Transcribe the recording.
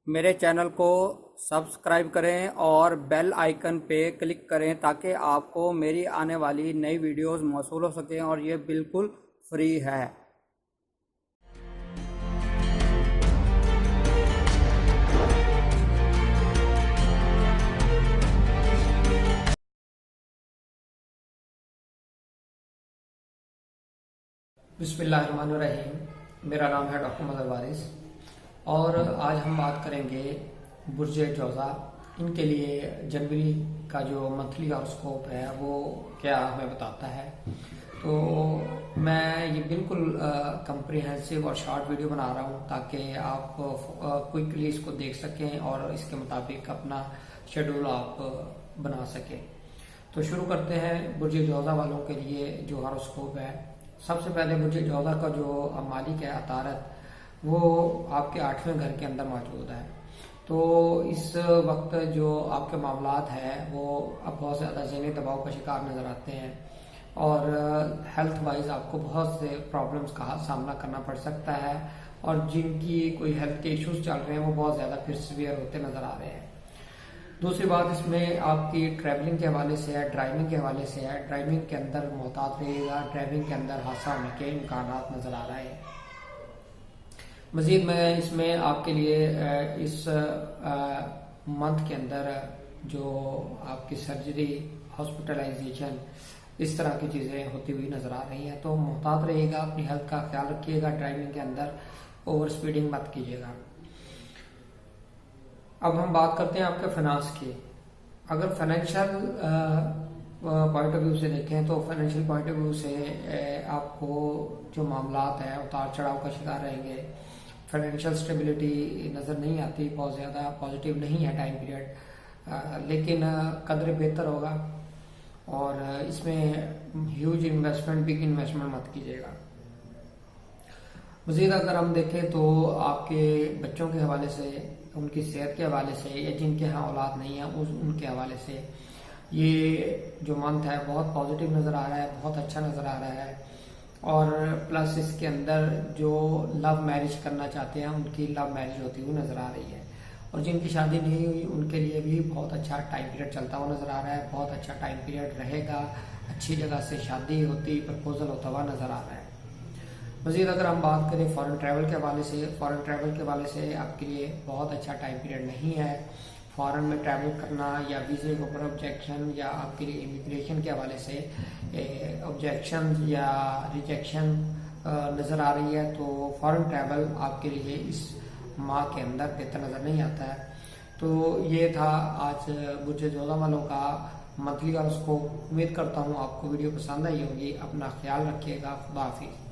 मेरे चैनल को सब्सक्राइब करें और बेल आइकन पे क्लिक करें ताकि आपको मेरी आने वाली नई वीडियोस मौसूल हो सकें और ये बिल्कुल फ्री है। बिस्मिल्लाहिर्रहमानिर्रहीम। मेरा नाम है डॉक्टर मदर वारिस और आज हम बात करेंगे बुर्ज जौज़ा। इनके लिए जनवरी का जो मंथली हॉरोस्कोप है वो क्या हमें बताता है। तो मैं ये बिल्कुल कंप्रिहेंसिव और शॉर्ट वीडियो बना रहा हूँ ताकि आप क्विकली इसको देख सकें और इसके मुताबिक अपना शेड्यूल आप बना सकें। तो शुरू करते हैं बुर्ज जौज़ा वालों के लिए जो हॉरोस्कोप है। सबसे पहले बुर्ज जौज़ा का जो मालिक है अतारत, वो आपके 8वें घर के अंदर मौजूद है। तो इस वक्त जो आपके मामलात हैं वो अब बहुत ज़्यादा ज़हनी दबाव का शिकार नज़र आते हैं और हेल्थ वाइज आपको बहुत से प्रॉब्लम्स का सामना करना पड़ सकता है और जिनकी कोई हेल्थ के इश्यूज चल रहे हैं वो बहुत ज़्यादा फिर सीवियर होते नज़र आ रहे हैं। दूसरी बात इसमें आपकी ट्रैवलिंग के हवाले से है, ड्राइविंग के हवाले से है। ड्राइविंग के अंदर मोहतात रहिएगा, ड्राइविंग के अंदर हादसा होने के इम्कानात नज़र आ रहे हैं। मज़ीद मैं इसमें आपके लिए इस मंथ के अंदर जो आपकी सर्जरी, हॉस्पिटलाइजेशन, इस तरह की चीज़ें होती हुई नज़र आ रही हैं। तो मोहतात रहिएगा, अपनी हेल्थ का ख्याल रखिएगा, ड्राइविंग के अंदर ओवर स्पीडिंग मत कीजिएगा। अब हम बात करते हैं आपके फाइनेंस की। अगर फाइनेंशियल पॉइंट ऑफ व्यू से देखें तो फाइनेंशियल पॉइंट ऑफ व्यू से आपको जो मामलात हैं उतार चढ़ाव का शिकार रहेंगे। फाइनेंशियल स्टेबिलिटी नज़र नहीं आती, बहुत ज़्यादा पॉजिटिव नहीं है टाइम पीरियड, लेकिन कदर बेहतर होगा और इसमें ह्यूज इन्वेस्टमेंट, बिग इन्वेस्टमेंट मत कीजिएगा। मज़ीद अगर हम देखें तो आपके बच्चों के हवाले से, उनकी सेहत के हवाले से या जिनके यहाँ औलाद नहीं है उनके हवाले से ये जो मंथ है बहुत पॉजिटिव नज़र आ रहा है, बहुत अच्छा नज़र आ रहा है। और प्लस इसके अंदर जो लव मैरिज करना चाहते हैं उनकी लव मैरिज होती हुई नज़र आ रही है और जिनकी शादी नहीं हुई उनके लिए भी बहुत अच्छा टाइम पीरियड चलता हुआ नज़र आ रहा है। बहुत अच्छा टाइम पीरियड रहेगा, अच्छी जगह से शादी होती, प्रपोजल होता हुआ नज़र आ रहा है। मज़ीद अगर हम बात करें फॉरेन ट्रैवल के हवाले से, फॉरेन ट्रैवल के हवाले से आपके लिए बहुत अच्छा टाइम पीरियड नहीं है। फॉरेन में ट्रैवल करना या वीज़े के ऊपर ऑब्जेक्शन या आपके लिए इमिग्रेशन के हवाले से ऑब्जेक्शन या रिजेक्शन नज़र आ रही है। तो फॉरेन ट्रैवल आपके लिए इस माह के अंदर बेहतर नज़र नहीं आता है। तो ये था आज बुर्ज जौज़ा वालों का मंथली हॉरोस्कोप। उम्मीद करता हूँ आपको वीडियो पसंद आई होगी। अपना ख्याल रखिएगा। खुदा हाफिज़।